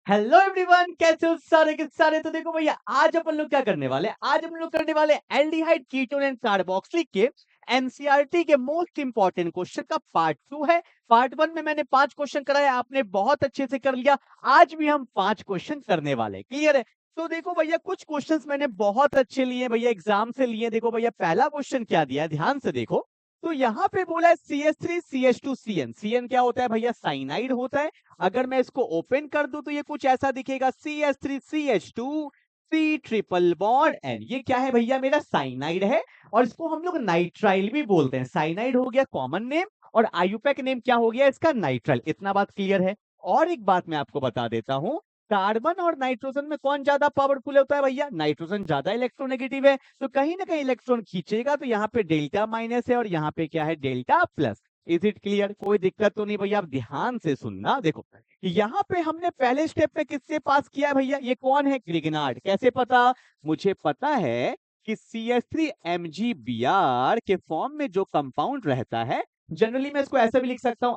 Hello everyone, कैसे हो सारे के सारे। तो देखो भैया, आज अपन लोग क्या करने वाले हैं? आज हम लोग करने वाले एल्डिहाइड कीटोन एंड कार्बोक्सिलिक के एनसीईआरटी के मोस्ट इंपॉर्टेंट क्वेश्चन का पार्ट 2 है। पार्ट 1 में मैंने 5 क्वेश्चन कराया, आपने बहुत अच्छे से कर लिया। आज भी हम 5 क्वेश्चन करने वाले हैं। क्लियर है? तो देखो भैया, कुछ क्वेश्चंस मैंने बहुत अच्छे लिए भैया, एग्जाम से लिए। देखो भैया, पहला क्वेश्चन क्या दिया है, ध्यान से देखो। तो यहाँ पे बोला है CH3 CH2 CN। CN क्या होता है भैया? साइनाइड होता है। अगर मैं इसको ओपन कर दूं तो ये कुछ ऐसा दिखेगा, CH3 CH2 C triple bond N। ये क्या है भैया? मेरा साइनाइड है और इसको हम लोग नाइट्राइल भी बोलते हैं। साइनाइड हो गया कॉमन नेम और आयुपैक नेम क्या हो गया इसका? नाइट्राइल। इतना बात क्लियर है। और एक बात मैं आपको बता देता हूं, कार्बन और नाइट्रोजन में कौन ज्यादा पावरफुल होता है भैया? नाइट्रोजन ज्यादा इलेक्ट्रोनेगेटिव है, तो कहीं ना कहीं इलेक्ट्रॉन खींचेगा। तो यहाँ पे डेल्टा माइनस है और यहाँ पे क्या है? Delta plus. Is it clear? कोई दिक्कत तो नहीं भैया? आप ध्यान से सुनना। देखो, यहाँ पे हमने पहले स्टेप में किससे पास किया है भैया? ये कौन है? ग्रिग्नार्ड। कैसे पता? मुझे पता है कि CH3 MgBr के फॉर्म में जो कंपाउंड रहता है, जनरली मैं इसको ऐसे भी लिख सकता हूं,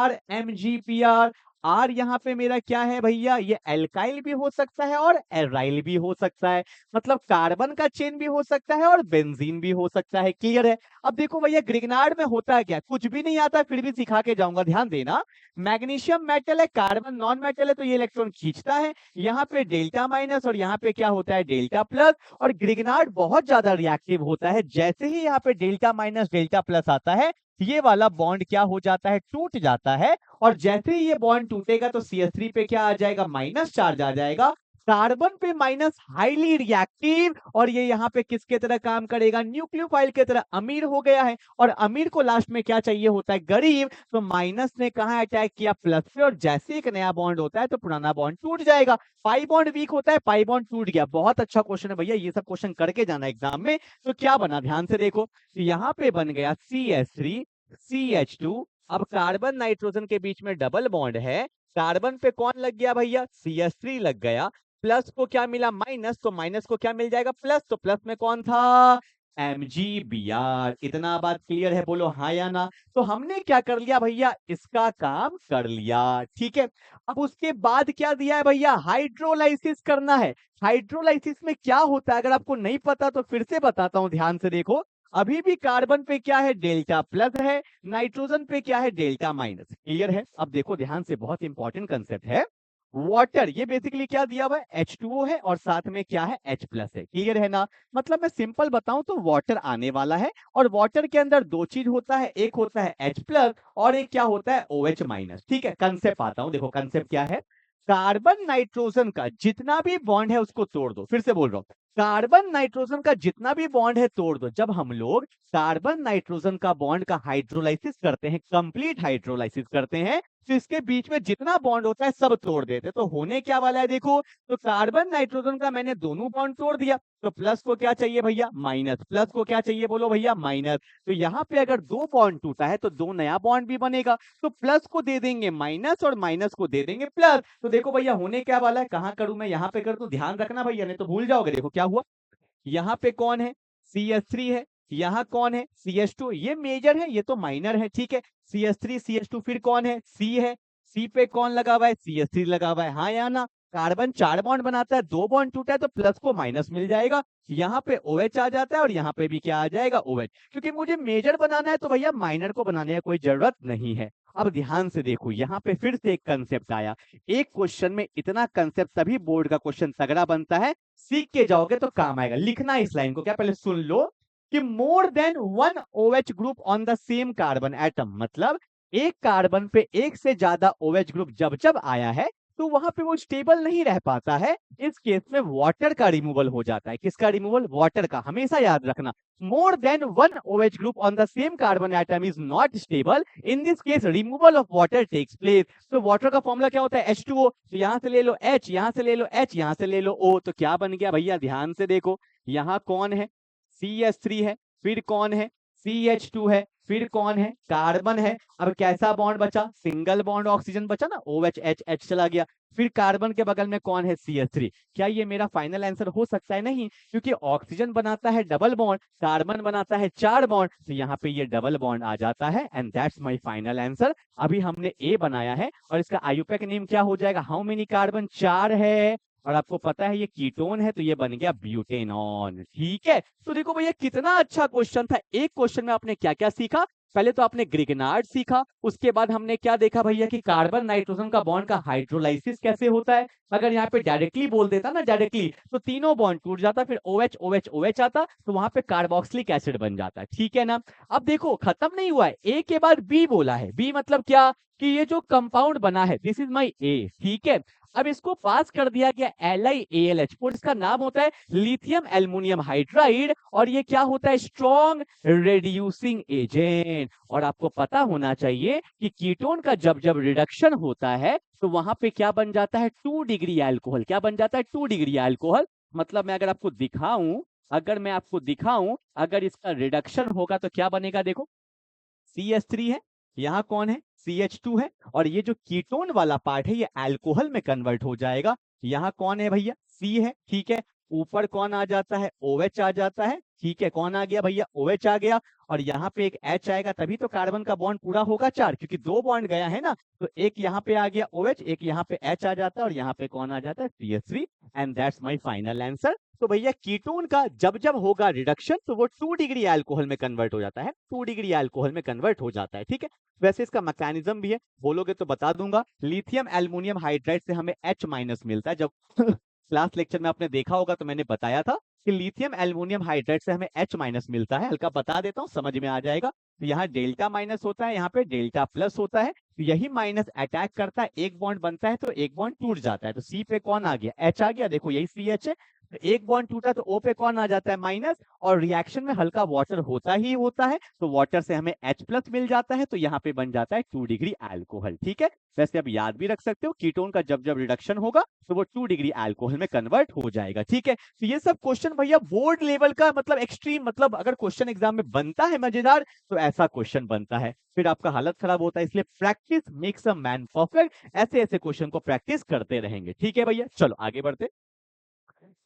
RMgPr। आर यहाँ पे मेरा क्या है भैया? ये एल्काइल भी हो सकता है और एराइल भी हो सकता है। मतलब कार्बन का चेन भी हो सकता है और बेंजीन भी हो सकता है। क्लियर है? अब देखो भैया, ग्रिग्नार्ड में होता है क्या? कुछ भी नहीं आता, फिर भी सिखा के जाऊंगा, ध्यान देना। मैग्नीशियम मेटल है, कार्बन नॉन मेटल है, तो ये इलेक्ट्रॉन खींचता है। यहाँ पे डेल्टा माइनस और यहाँ पे क्या होता है? Delta plus. और ग्रिग्नार्ड बहुत ज्यादा रिएक्टिव होता है। जैसे ही यहाँ पे डेल्टा माइनस डेल्टा प्लस आता है, ये वाला बॉन्ड क्या हो जाता है? टूट जाता है। और जैसे ही ये बॉन्ड टूटेगा तो CH3 पे क्या आ जाएगा? माइनस चार्ज आ जाएगा। कार्बन पे माइनस, हाईली रिएक्टिव। और ये यहाँ पे किसके तरह काम करेगा? न्यूक्लियोफाइल की तरह। अमीर हो गया है और अमीर को लास्ट में क्या चाहिए होता है? गरीब। तो माइनस ने कहा अटैक किया? प्लस पे। और जैसे एक नया बॉन्ड होता है तो पुराना बॉन्ड टूट जाएगा। पाई बॉन्ड वीक होता है, पाई बॉन्ड टूट गया। बहुत अच्छा क्वेश्चन है भैया, ये सब क्वेश्चन करके जाना एग्जाम में। तो क्या बना, ध्यान से देखो। यहाँ पे बन गया CH3 CH2। अब कार्बन नाइट्रोजन के बीच में डबल बॉन्ड है। कार्बन पे कौन लग गया भैया? CH3 लग गया। प्लस को क्या मिला? माइनस। तो माइनस को क्या मिल जाएगा? प्लस। तो प्लस में कौन था? MgBr। इतना बात क्लियर है? बोलो हाँ या ना। तो हमने क्या कर लिया भैया? इसका काम कर लिया। ठीक है। अब उसके बाद क्या दिया है भैया? हाइड्रोलाइसिस करना है। हाइड्रोलाइसिस में क्या होता है अगर आपको नहीं पता तो फिर से बताता हूं, ध्यान से देखो। अभी भी कार्बन पे क्या है? डेल्टा प्लस है। नाइट्रोजन पे क्या है? Delta minus. क्लियर है? अब देखो ध्यान से, बहुत इंपॉर्टेंट कंसेप्ट है। वाटर, ये बेसिकली क्या दिया हुआ है? H2O है और साथ में क्या है? H प्लस है। क्लियर है ना? मतलब मैं सिंपल बताऊं तो वाटर आने वाला है और वाटर के अंदर दो चीज होता है, एक होता है H प्लस और एक क्या होता है? OH minus. ठीक है, कंसेप्ट आता हूं। देखो कंसेप्ट क्या है। कार्बन नाइट्रोजन का जितना भी बॉन्ड है उसको तोड़ दो। फिर से बोल रहा हूं, कार्बन नाइट्रोजन का जितना भी बॉन्ड है तोड़ दो। जब हम लोग कार्बन नाइट्रोजन का बॉन्ड का हाइड्रोलाइसिस करते हैं, कंप्लीट हाइड्रोलाइसिस करते हैं, तो इसके बीच में जितना बॉन्ड होता है सब तोड़ देते हैं। तो होने क्या वाला है देखो। तो कार्बन नाइट्रोजन का मैंने दोनों बॉन्ड तोड़ दिया, तो प्लस को क्या चाहिए भैया? माइनस। प्लस को क्या चाहिए? बोलो भैया, माइनस। तो यहाँ पे अगर दो बॉन्ड टूटा है तो दो नया बॉन्ड भी बनेगा। तो प्लस को दे देंगे माइनस और माइनस को दे देंगे प्लस। तो देखो भैया, होने क्या वाला है। कहां करूं मैं? यहाँ पे कर दूं, ध्यान रखना भैया, नहीं तो भूल जाओगे। देखो क्या हुआ। यहाँ पे कौन है? CH3 है। यहाँ कौन है? CH2। ये मेजर है, ये तो माइनर है। ठीक है। CH3 CH2, फिर कौन है? C है। C पे कौन लगा हुआ है? CH3 लगा हुआ है। हाँ या ना? कार्बन चार बॉन्ड बनाता है, दो बॉन्ड टूटा है तो प्लस को माइनस मिल जाएगा। यहाँ पे OH आ जाता है और यहाँ पे भी क्या आ जाएगा? OH। क्योंकि मुझे मेजर बनाना है तो भैया माइनर को बनाने की कोई जरूरत नहीं है। अब ध्यान से देखो, यहाँ पे फिर से एक कंसेप्ट आया। एक क्वेश्चन में इतना कंसेप्ट, तभी बोर्ड का क्वेश्चन तगड़ा बनता है। सीख के जाओगे तो काम आएगा। लिखना इस लाइन को, क्या पहले सुन लो कि मोर than one OH group on the same carbon atom. मतलब एक कार्बन पे एक से ज्यादा OH ग्रुप जब जब आया है तो वहां पे वो स्टेबल नहीं रह पाता है। इस केस में वाटर का रिमूवल हो जाता है। किसका रिमूवल? वाटर का। हमेशा याद रखना, more than one OH group on the same carbon atom is not stable. In this case removal of water takes place. तो वाटर का फॉर्मूला क्या होता है? H2O। तो यहां से ले लो H, यहां से ले लो H, यहां से ले लो O। तो क्या बन गया भैया? ध्यान से देखो, यहाँ कौन है? CH3 है। फिर कौन है? CH2 है। फिर कौन है, कार्बन है। अब कैसा बॉन्ड बचा, सिंगल बॉन्ड ऑक्सीजन बचा ना, OH H H चला गया। फिर कार्बन के बगल में कौन है, CH3। क्या ये मेरा फाइनल आंसर हो सकता है, नहीं, क्योंकि ऑक्सीजन बनाता है डबल बॉन्ड, कार्बन बनाता है 4 बॉन्ड, तो यहाँ पे ये डबल बॉन्ड आ जाता है and that's my final answer. अभी हमने ए बनाया है और इसका आयुपैक नेम क्या हो जाएगा, हाउ मेनी कार्बन, 4 है, और आपको पता है ये कीटोन है तो ये बन गया ब्यूटेनॉन। ठीक है, तो देखो भैया कितना अच्छा क्वेश्चन था। एक क्वेश्चन में आपने क्या क्या सीखा, पहले तो आपने ग्रिगनार्ड सीखा, उसके बाद हमने क्या देखा भैया कि कार्बन नाइट्रोजन का बॉन्ड का हाइड्रोलाइसिस कैसे होता है। अगर यहाँ पे डायरेक्टली बोल देता ना, डायरेक्टली, तो तीनों बॉन्ड टूट जाता, फिर OH OH OH आता, तो वहां पे कार्बोक्सिलिक एसिड बन जाता है। ठीक है ना। अब देखो खत्म नहीं हुआ है, ए के बाद बी बोला है। बी मतलब क्या, कि ये जो कंपाउंड बना है, दिस इज माई ए। ठीक है, अब इसको पास कर दिया गया LiAlH और इसका नाम होता है लिथियम एल्युमिनियम हाइड्राइड, और ये क्या होता है, स्ट्रॉन्ग रिड्यूसिंग एजेंट। और आपको पता होना चाहिए कि कीटोन का जब जब रिडक्शन होता है तो वहां पे क्या बन जाता है, 2 डिग्री अल्कोहल। क्या बन जाता है, 2 डिग्री अल्कोहल। मतलब मैं अगर आपको दिखाऊं, अगर इसका रिडक्शन होगा तो क्या बनेगा, देखो CH3 है, यहाँ कौन है, CH2 है, और ये जो कीटोन वाला पार्ट है ये अल्कोहल में कन्वर्ट हो जाएगा। यहाँ कौन है भैया, C है। ठीक है, ऊपर कौन आ जाता है, OH आ जाता है। ठीक है, कौन आ गया भैया, OH आ गया, और यहाँ पे एक H आएगा, तभी तो कार्बन का बॉन्ड पूरा होगा 4, क्योंकि 2 बॉन्ड गया है ना, तो एक यहाँ पे आ गया OH, एक यहाँ पे H आ जाता है, और यहाँ पे कौन आ जाता है, CH3, and that's my final answer. तो भैया कीटोन का जब जब होगा रिडक्शन तो वो 2 डिग्री अल्कोहल में कन्वर्ट हो जाता है, 2 डिग्री अल्कोहल में कन्वर्ट हो जाता है। ठीक है, वैसे इसका मैकेनिज्म भी है, बोलोगे तो बता दूंगा। लिथियम एल्युमिनियम हाइड्राइड से हमें H माइनस मिलता है। जब क्लास लेक्चर में आपने देखा होगा तो मैंने बताया था कि लिथियम एल्युमिनियम हाइड्राइड से हमें H माइनस मिलता है। हल्का बता देता हूँ, समझ में आ जाएगा। तो यहाँ डेल्टा माइनस होता है, यहाँ पे डेल्टा प्लस होता है। तो यही माइनस अटैक करता है, एक बॉन्ड बनता है तो एक बॉन्ड टूट जाता है। तो C पे कौन आ गया, H आ गया, देखो यही CH है। तो एक बॉन्ड टूटा तो O पे कौन आ जाता है, माइनस, और रिएक्शन में हल्का वाटर होता ही होता है, तो वाटर से हमें H प्लस मिल जाता है, तो यहाँ पे बन जाता है 2 डिग्री अल्कोहल। ठीक है, वैसे अब याद भी रख सकते हो, कीटोन का जब जब रिडक्शन होगा तो वो 2 डिग्री अल्कोहल में कन्वर्ट हो जाएगा। ठीक है, तो ये सब क्वेश्चन भैया बोर्ड लेवल का, मतलब एक्सट्रीम, मतलब अगर क्वेश्चन एग्जाम में बनता है मजेदार तो ऐसा क्वेश्चन बनता है, फिर आपका हालत खराब होता है। इसलिए practice makes a man perfect, ऐसे ऐसे क्वेश्चन को प्रैक्टिस करते रहेंगे। ठीक है भैया, चलो आगे बढ़ते।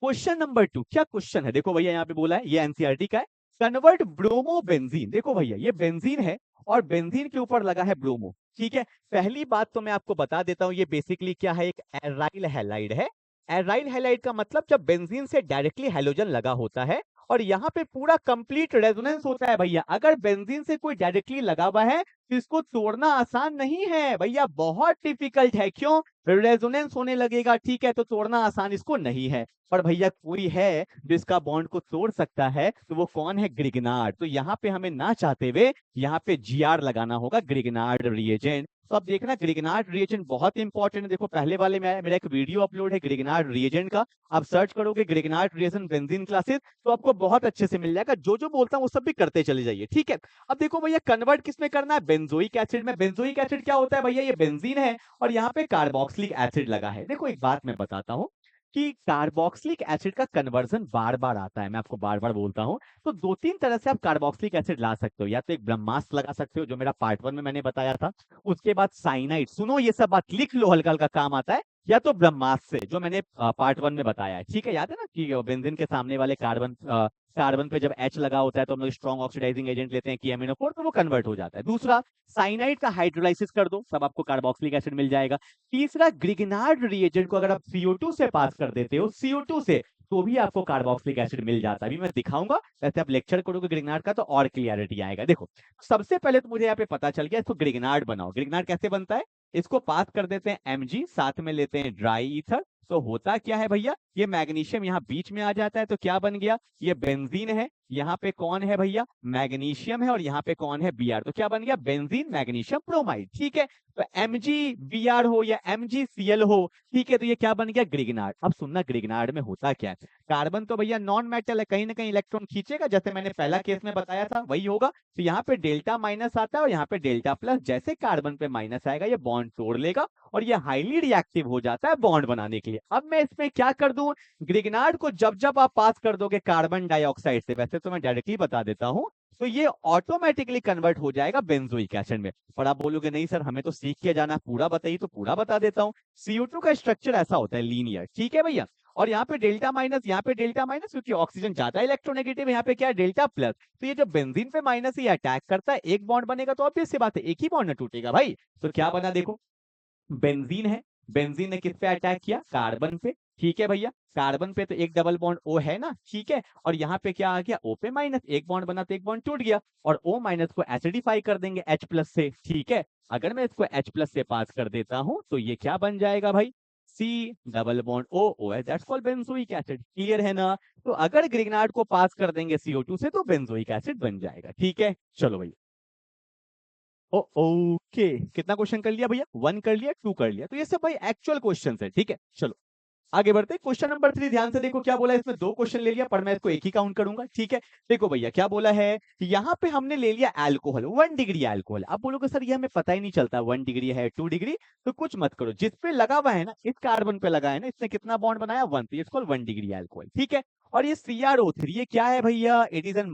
क्वेश्चन नंबर 2, क्या क्वेश्चन है, देखो भैया यहाँ पे बोला है, ये एनसीईआरटी का है। कन्वर्ट ब्रोमो बेंजीन, देखो भैया ये बेंजीन है और बेंजीन के ऊपर लगा है ब्रोमो। ठीक है, पहली बात तो मैं आपको बता देता हूँ, ये बेसिकली क्या है, एक एराइल हैलाइड है। एराइल हैलाइड का मतलब जब बेंजीन से डायरेक्टली हैलोजन लगा होता है, और यहाँ पे पूरा कंप्लीट रेजोनेंस होता है भैया। अगर बेंजीन से कोई डायरेक्टली लगा हुआ है तो इसको तोड़ना आसान नहीं है भैया, बहुत डिफिकल्ट है। क्यों, रेजोनेंस होने लगेगा। ठीक है, तो तोड़ना आसान इसको नहीं है। पर भैया कोई है जो इसका बॉन्ड को तोड़ सकता है, तो वो कौन है, ग्रिगनार्ड। तो यहाँ पे हमें ना चाहते हुए यहाँ पे GR लगाना होगा, ग्रिगनार्ड रिएजेंट। तो अब देखना ग्रिगनार्ड रिएजेंट बहुत इंपॉर्टेंट है। देखो पहले वाले में मेरा एक वीडियो अपलोड है ग्रिगनार्ड रिएजेंट का, आप सर्च करोगे ग्रिगनार्ड रिएजेंट बेंजीन क्लासेस तो आपको बहुत अच्छे से मिल जाएगा। जो जो बोलता हूँ वो सब भी करते चले जाइए। ठीक है, अब देखो भैया कन्वर्ट किसमें करना है, बेंजोइक एसिड में। बेंजोइक एसिड क्या होता है भैया, ये बेंजीन है और यहाँ पे कार्बोक्सिलिक एसिड लगा है। देखो एक बात मैं बताता हूँ कि कार्बोक्सिलिक एसिड का कन्वर्जन बार बार आता है, मैं आपको बार बार बोलता हूँ। तो 2-3 तरह से आप कार्बोक्सिलिक एसिड ला सकते हो, या तो एक ब्रह्मास्त्र लगा सकते हो जो मेरा पार्ट 1 में मैंने बताया था, उसके बाद साइनाइड, सुनो ये सब बात लिख लो, हल्का हल्का काम आता है, या तो ब्रह्मास्त्र से जो मैंने पार्ट 1 में बताया है। ठीक है, याद है ना कि बेंजीन के सामने वाले कार्बन पे जब H लगा होता है तो हम लोग स्ट्रॉन्ग ऑक्सीडाइजिंग एजेंट लेते हैं KMnO4, तो वो कन्वर्ट हो जाता है। दूसरा, साइनाइड का हाइड्रोलाइसिस कर दो, सब आपको कार्बोक्सिलिक एसिड मिल जाएगा। तीसरा, ग्रिगनार्ड रिएजेंट को अगर आप CO2 से पास कर देते हो, CO2 से, तो भी आपको कार्बोक्सिलिक एसिड मिल जाता है। अभी मैं दिखाऊंगा, वैसे आप लेक्चर करोगे ग्रिगनार्ड का तो और क्लियरिटी आएगा। देखो सबसे पहले तो मुझे यहाँ पे पता चल गया, इसको ग्रिगनार्ड बनाओ। ग्रिगनार्ड कैसे बनता है, इसको पास कर देते हैं Mg, साथ में लेते हैं ड्राई ईथर। तो होता क्या है भैया, ये मैग्नीशियम यहाँ बीच में आ जाता है, तो क्या बन गया, ये बेंजीन है, यहाँ पे कौन है भैया, मैग्नीशियम है, और यहाँ पे कौन है Br, तो क्या बन गया, बेंजीन मैग्नीशियम ब्रोमाइड। ठीक है, तो MgBr हो या MgCl हो, ठीक है, तो ये क्या बन गया, ग्रिगनार्ड। अब सुनना ग्रिगनार्ड में होता क्या है, कार्बन तो भैया नॉन मेटल है, कहीं ना कहीं इलेक्ट्रॉन खींचेगा, जैसे मैंने पहला केस में बताया था वही होगा। तो यहाँ पे डेल्टा माइनस आता है और यहाँ पे डेल्टा प्लस, जैसे कार्बन पे माइनस आएगा ये बॉन्ड तोड़ लेगा और ये हाईली रिएक्टिव हो जाता है बॉन्ड बनाने के लिए। अब मैं इसमें क्या कर दूं, ग्रिगनार्ड को जब जब आप पास कर दोगे कार्बन डाइऑक्साइड से, वैसे तो मैं डायरेक्टली बता देता हूं तो ये ऑटोमेटिकली कन्वर्ट हो जाएगा बेंजोइक एसिड में। और आप बोलोगे नहीं सर हमें तो सीख के जाना, पूरा बताइए, तो पूरा बता देता हूँ। CO2 का स्ट्रक्चर ऐसा होता है लीनियर, ठीक है भैया। और यहाँ पे डेल्टा माइनस, यहाँ पे डेल्टा माइनस, क्योंकि ऑक्सीजन ज्यादा इलेक्ट्रोनेगेटिव, यहाँ पे क्या है डेल्टा प्लस। तो ये जो बेंजीन पे माइनस ये अटैक करता है, एक बॉन्ड बनेगा तो ऑब्वियस सी बात है एक ही बॉन्ड ना टूटेगा भाई। तो क्या बना देखो, बेंजीन है, बेंजीन ने किस पे अटैक किया, कार्बन पे, ठीक है भैया। कार्बन पे तो एक डबल बॉन्ड O है ना, ठीक है। और यहाँ पे क्या आ गया, O पे माइनस, एक बॉन्ड बना तो एक बॉन्ड टूट गया। और O माइनस को एसिडिफाई कर देंगे H प्लस से, ठीक है। अगर मैं इसको H प्लस से पास कर देता हूं तो ये क्या बन जाएगा भाई, C double bond O, OH, that's called benzoic acid. Clear है ना। तो अगर ग्रिग्नार्ड को पास कर देंगे CO2 से तो बेंजोइक एसिड बन जाएगा, ठीक है। चलो भैया, ओके, कितना क्वेश्चन कर लिया भैया, 1 कर लिया, 2 कर लिया। तो ये सब भाई एक्चुअल क्वेश्चंस है, ठीक है। चलो आगे बढ़ते, क्वेश्चन नंबर 3 ध्यान से देखो क्या बोला है। इसमें 2 क्वेश्चन ले लिया, पर मैं इसको एक ही काउंट करूंगा, ठीक है। देखो भैया क्या बोला है, यहाँ पे हमने ले लिया अल्कोहल, 1 डिग्री अल्कोहल। अब बोलोगे सर ये हमें पता ही नहीं चलता 1 डिग्री है 2 डिग्री। तो कुछ मत करो, जिस पे लगा हुआ है ना, इस कार्बन पे लगा है ना, इसने कितना बॉन्ड बनाया 1, तो इसको 1 डिग्री अल्कोहल, ठीक है। और ये CrO3 ये क्या है भैया, it is an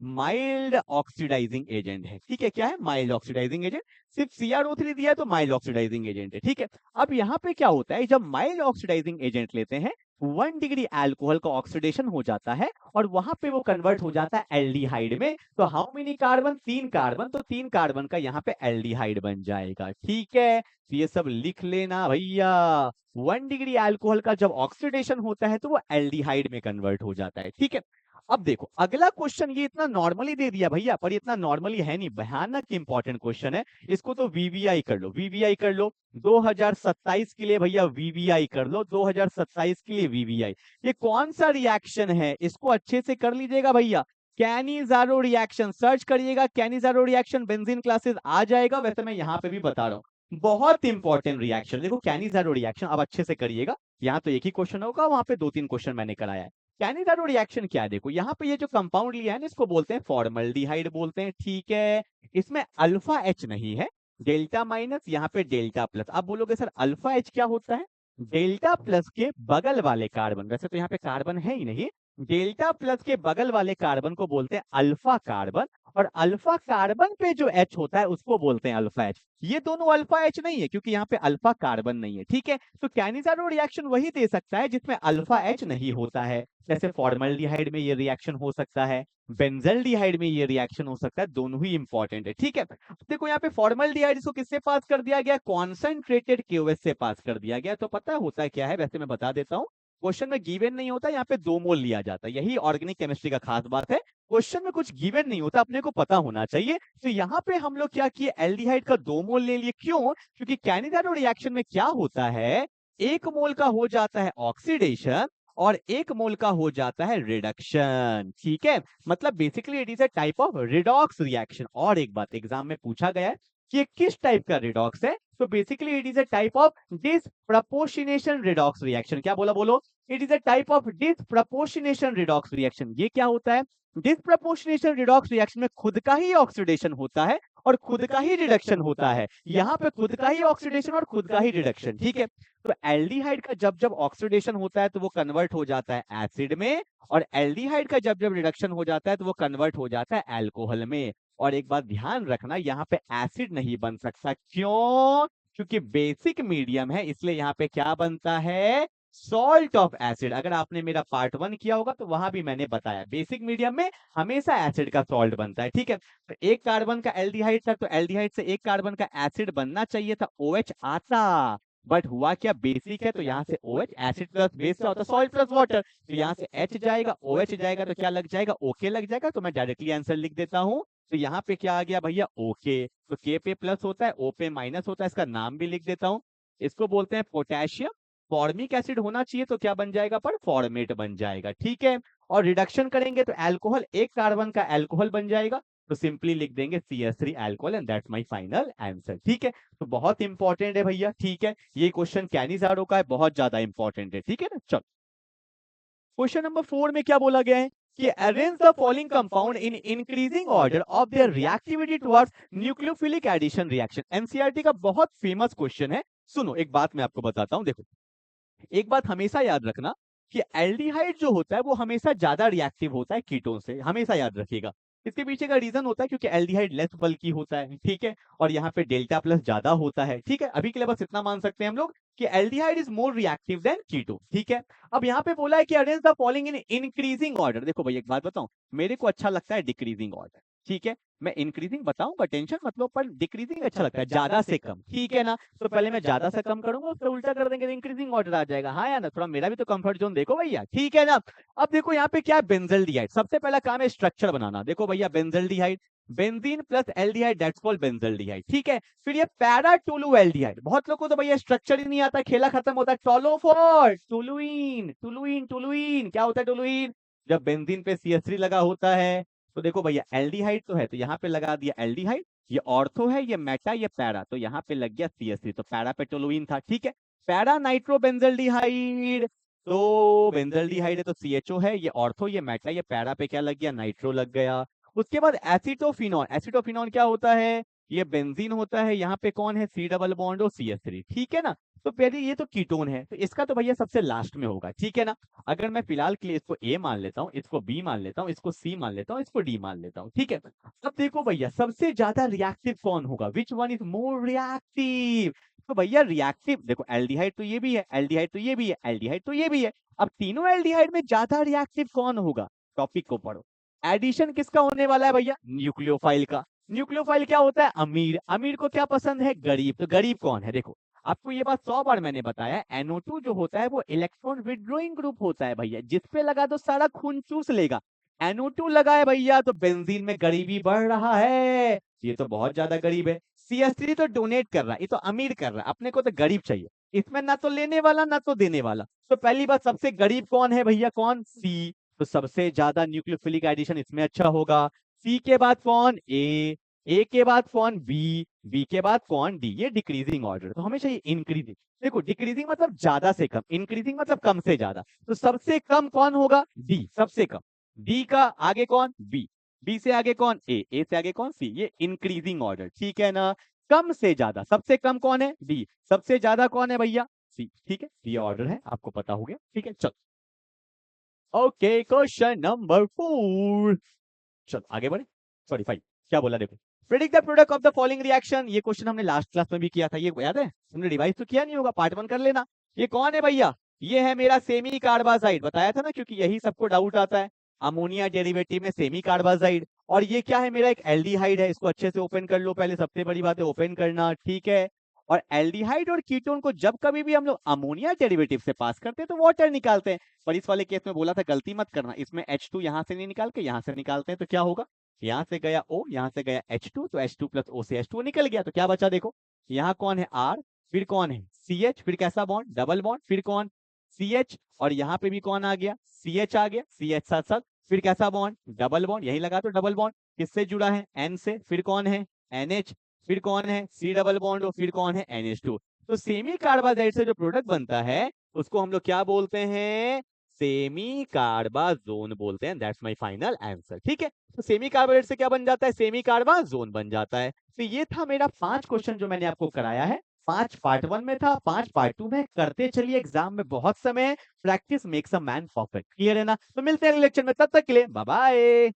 mild oxidising agent है, ठीक है। क्या है, माइल्ड ऑक्सीडाइजिंग एजेंट। सिर्फ CrO3 दिया है तो माइल्ड ऑक्सीडाइजिंग एजेंट है, ठीक है। अब यहाँ पे क्या होता है, जब माइल्ड ऑक्सीडाइजिंग एजेंट लेते हैं 1 डिग्री अल्कोहल का ऑक्सीडेशन हो जाता है और वहां पे वो कन्वर्ट हो जाता है एल्डिहाइड में। तो हाउ मेनी कार्बन, 3 कार्बन, तो 3 कार्बन का यहाँ पे एल्डिहाइड बन जाएगा, ठीक है। तो ये सब लिख लेना भैया, 1 डिग्री अल्कोहल का जब ऑक्सीडेशन होता है तो वो एल्डिहाइड में कन्वर्ट हो जाता है, ठीक है। अब देखो अगला क्वेश्चन, ये इतना नॉर्मली दे दिया भैया, पर इतना नॉर्मली है नहीं, भयानक इंपॉर्टेंट क्वेश्चन है। इसको तो वीवीआई कर लो, वीवीआई कर लो 2027 के लिए भैया, वीवीआई कर लो 2027 के लिए वीवीआई। ये कौन सा रिएक्शन है, इसको अच्छे से कर लीजिएगा भैया। कैनिजारो रिएक्शन सर्च करिएगा, कैनिजारो रिएक्शन बेंजीन क्लासेस आ जाएगा। वैसे मैं यहाँ पे भी बता रहा हूँ, बहुत इंपॉर्टेंट रिएक्शन। देखो कैनिजारो रिएक्शन अब अच्छे से करिएगा, यहाँ तो एक ही क्वेश्चन होगा, वहां पे 2-3 क्वेश्चन मैंने कराया है। कैनिजारो रिएक्शन क्या है, देखो यहाँ पे ये जो कंपाउंड लिया है ना, इसको बोलते हैं फॉर्मल्डिहाइड बोलते हैं, ठीक है। इसमें अल्फा एच नहीं है, डेल्टा माइनस, यहाँ पे डेल्टा प्लस। आप बोलोगे सर अल्फा एच क्या होता है, डेल्टा प्लस के बगल वाले कार्बन, वैसे तो यहाँ पे कार्बन है ही नहीं, डेल्टा प्लस के बगल वाले कार्बन को बोलते हैं अल्फा कार्बन। और अल्फा कार्बन पे जो H होता है उसको बोलते हैं अल्फा H। ये दोनों अल्फा H नहीं है क्योंकि यहाँ पे अल्फा कार्बन नहीं है, ठीक है। तो कैनिजारो रिएक्शन वही दे सकता है जिसमें अल्फा H नहीं होता है। जैसे फॉर्मल्डिहाइड में ये रिएक्शन हो सकता है, बेंजल्डिहाइड में ये रिएक्शन हो सकता है, दोनों ही इंपॉर्टेंट है, ठीक है। देखो यहाँ पे फॉर्मल्डिहाइड इसको किससे पास कर दिया गया, कॉन्सेंट्रेटेड KOH से पास कर दिया गया। तो पता होता है क्या है, वैसे मैं बता देता हूँ। क्वेश्चन में गिवन नहीं होता, यहाँ पे 2 मोल लिया जाता है, यही ऑर्गेनिक केमिस्ट्री का खास बात है। क्वेश्चन में कुछ गिवन नहीं होता, अपने को पता होना चाहिए। तो यहाँ पे हम लोग क्या किए, एल्डिहाइड का 2 मोल ले लिए, क्यों, क्योंकि कैनिजारो रिएक्शन में क्या होता है, 1 मोल का हो जाता है ऑक्सीडेशन और 1 मोल का हो जाता है रिडक्शन, ठीक है। मतलब basically it is a type of redox reaction. और एक बात एग्जाम में पूछा गया है कि ये किस टाइप का रिडॉक्स है, तो basically it is a type of disproportionation redox reaction. क्या बोला, बोलो, it is a type of disproportionation redox reaction. ये क्या होता है, डिसप्रपोर्शनेशन रिडॉक्स रिएक्शन में खुद का ही ऑक्सीडेशन होता है और खुद का ही रिडक्शन होता है। यहाँ पे खुद का ही ऑक्सीडेशन और खुद का ही रिडक्शन, ठीक है। तो एल्डिहाइड का जब जब ऑक्सीडेशन होता है तो वो कन्वर्ट हो जाता है एसिड में, और एल्डिहाइड का जब जब रिडक्शन हो जाता है तो वो कन्वर्ट हो जाता है अल्कोहल में। और एक बात ध्यान रखना, यहाँ पे एसिड नहीं बन सकता, क्यों, क्योंकि बेसिक मीडियम है, इसलिए यहाँ पे क्या बनता है, सॉल्ट ऑफ एसिड। अगर आपने मेरा पार्ट 1 किया होगा तो वहां भी मैंने बताया, बेसिक मीडियम में हमेशा एसिड का सॉल्ट बनता है, ठीक है। तो एक कार्बन का एल्डिहाइड था, तो एल्डिहाइड से एक कार्बन का एसिड बनना चाहिए था, OH आता, बट हुआ क्या, बेसिक है तो यहाँ से OH, एसिड प्लस बेस क्या होता है, सॉल्ट प्लस वाटर। तो यहाँ से H जाएगा, OH जाएगा, तो क्या लग जाएगा, ओके लग जाएगा। तो मैं डायरेक्टली आंसर लिख देता हूँ। तो यहाँ पे क्या आ गया भैया, ओके। तो K पे प्लस होता है, O पे माइनस होता है, इसका नाम भी लिख देता हूँ। इसको बोलते हैं पोटेशियम। फॉर्मिक एसिड होना चाहिए तो क्या बन जाएगा, पर फॉर्मेट बन जाएगा, ठीक है। और रिडक्शन करेंगे तो अल्कोहल, एक कार्बन का अल्कोहल बन जाएगा, तो सिंपली लिख देंगे CH3 alcohol, and that's my final answer, ठीक है। तो बहुत इंपॉर्टेंट है भैया, ठीक है। ये क्वेश्चन कैनिजारो का है, बहुत ज्यादा इंपॉर्टेंट है, ठीक है ना। चलो क्वेश्चन नंबर 4 में क्या बोला गया है कि arrange the following compound in increasing order of their reactivity towards nucleophilic addition reaction. NCERT का बहुत फेमस क्वेश्चन है। सुनो एक बात मैं आपको बताता हूं, देखो एक बात हमेशा याद रखना, कि एल्डिहाइड जो होता है वो हमेशा ज्यादा रिएक्टिव होता है कीटोन से, हमेशा याद रखिएगा। इसके पीछे का रीजन होता है क्योंकि एल्डिहाइड लेस बल्की होता है, ठीक है, और यहाँ पे डेल्टा प्लस ज्यादा होता है, ठीक है। अभी के लिए बस इतना मान सकते हैं हम लोग कि aldehyde is more reactive than ketone, ठीक है। अब यहाँ पे बोला है कि arrange the following in increasing order. देखो भाई एक बात बताऊं, मेरे को अच्छा लगता है डिक्रीजिंग ऑर्डर, ठीक है। मैं इंक्रीजिंग बताऊंगा, टेंशन मत लो, पर डिक्रीजिंग अच्छा लगता है, ज्यादा से कम, ठीक है ना। तो पहले मैं ज्यादा से कम करूंगा, उसका उल्टा कर देंगे, इंक्रीजिंग ऑर्डर आ जाएगा। हाँ यार ना, थोड़ा मेरा भी तो कंफर्ट जोन देखो भैया, ठीक है ना। अब देखो यहाँ पे क्या है, बेंजल्डिहाइड। सबसे पहला काम है स्ट्रक्चर बनाना। देखो भैया benzaldehyde, benzene plus aldehyde that's called benzaldehyde, ठीक है। फिर ये पैरा टोलुएल्डिहाइड, बहुत लोगों को तो भैया स्ट्रक्चर ही नहीं आता, खेला खत्म होता है। टोलोफॉर, टोलुइन, टोलुइन, टोलुइन, क्या होता है टोलुइन? जब बेंजीन पे CH3 लगा होता है तो देखो भैया एल्डिहाइड तो है, तो यहाँ पे लगा दिया एल्डिहाइड, ये ऑर्थो है, ये मेटा, ये पैरा, तो यहाँ पे लग गया CH3, तो पैरा पे टोलुइन था, ठीक है। पैरा नाइट्रोबेंजल्डिहाइड, तो बेंजल्डिहाइड है तो CHO है, ये ऑर्थो, ये मेटा, ये पैरा पे क्या लग गया, नाइट्रो लग गया। उसके बाद एसिटोफिनॉन, एसिटोफिनॉन क्या होता है, ये बेंजीन होता है, यहाँ पे कौन है, C डबल बॉन्ड और CH3, ठीक है ना। तो पहले ये तो कीटोन है, तो इसका तो भैया सबसे लास्ट में होगा, ठीक है ना। अगर मैं फिलहाल के लिए इसको A मान लेता हूँ, इसको B मान लेता हूँ, इसको C मान लेता हूँ, इसको D मान लेता हूँ, ठीक है। अब देखो भैया सबसे ज्यादा रिएक्टिव कौन होगा, which one is more reactive. तो भैया रिएक्टिव देखो, एल्डिहाइड तो ये भी है, एल्डिहाइड तो ये भी है, एल्डिहाइड तो ये भी है। अब तीनों एल्डिहाइड में ज्यादा रिएक्टिव कौन होगा, टॉपिक को पढ़ो। एडिशन किसका होने वाला है भैया, न्यूक्लियोफाइल का। न्यूक्लियोफाइल क्या होता है, अमीर, अमीर को क्या पसंद है, गरीब, तो गरीब कौन है, देखो आपको ये बात 100 बार मैंने बताया, NO2 जो होता है वो इलेक्ट्रॉन विड्रॉइंग ग्रुप होता है भैया, जिसपे लगा दो सारा खून चूस लेगा। NO2 लगा है भैया तो बेंजीन में गरीबी बढ़ रहा है, ये तो बहुत ज्यादा गरीब है। CH3 तो डोनेट कर रहा है, ये तो अमीर कर रहा है, अपने को तो गरीब चाहिए, इसमें ना तो लेने वाला ना तो देने वाला। तो पहली बात सबसे गरीब कौन है भैया, कौन, C, तो सबसे ज्यादा न्यूक्लियोफिलिक एडिशन इसमें अच्छा होगा। C के बाद कौन, A के बाद कौन, B के बाद कौन, D, ये डिक्रीजिंग ऑर्डर, तो हमेशा ये इंक्रीजिंग। देखो डिक्रीजिंग मतलब ज्यादा से कम, इंक्रीजिंग मतलब कम से ज्यादा, तो सबसे कम कौन होगा, D, सबसे कम। D का आगे कौन, B से आगे कौन, A से आगे कौन, C, ये इंक्रीजिंग ऑर्डर, ठीक है ना। कम से ज्यादा, सबसे कम कौन है, D, सबसे ज्यादा कौन है भैया, C, ठीक है। ये ऑर्डर है, आपको पता हो गया, ठीक है। चलो ओके, क्वेश्चन नंबर 4, चलो आगे बढ़े, सॉरी 5, क्या बोला देखो। Predict the product of the following reaction, ये क्वेश्चन हमने लास्ट क्लास में भी किया था, ये याद है, तुमने रिवाइज तो किया नहीं होगा, पार्ट 1 कर लेना। ये कौन है भैया, ये है मेरा सेमी कार्बाजाइड, बताया था ना, क्योंकि यही सबको डाउट आता है, अमोनिया डेरिवेटिव में सेमी कार्बाजाइड। और ये क्या है, मेरा एक एल्डिहाइड है, इसको अच्छे से ओपन कर लो पहले, सबसे बड़ी बात है ओपन करना, ठीक है। और एल्डिहाइड और कीटोन को जब कभी भी हम लोग अमोनिया डेरिवेटिव से पास करते हैं तो वाटर निकालते हैं, पर इस वाले केस में बोला था गलती मत करना, इसमें H2 यहां से नहीं निकाल के यहां से निकालते हैं, तो क्या होगा, यहाँ से गया O, यहाँ से गया H2, तो H2 प्लस O से H2 निकल गया, तो क्या बचा देखो, यहाँ कौन है R, फिर कौन है CH, फिर कैसा बॉन्ड, डबल बॉन्ड, फिर कौन CH, और यहाँ पे भी कौन आ गया, CH आ गया, CH साथ साथ, फिर कैसा बॉन्ड, डबल बॉन्ड, यही लगा तो डबल बॉन्ड, किससे जुड़ा है, N से, फिर कौन है NH, फिर कौन है C डबल बॉन्ड, और फिर कौन है NH2। तो सेमी कार्बाजाइड से जो प्रोडक्ट बनता है उसको हम लोग क्या बोलते हैं, सेमी कार्बाजोन बोलते हैं, दैट्स माय फाइनल आंसर, ठीक है। तो सेमी कार्बाइड से क्या बन जाता है, सेमी कार्बाजोन बन जाता है। तो ये था मेरा 5 क्वेश्चन जो मैंने आपको कराया है, 5 पार्ट 1 में था, 5 पार्ट 2 में, करते चलिए, एग्जाम में बहुत समय है, practice makes a man perfect, clear है ना। तो मिलते हैं अगले लेक्चर में, तब तक के लिए बाय बाय।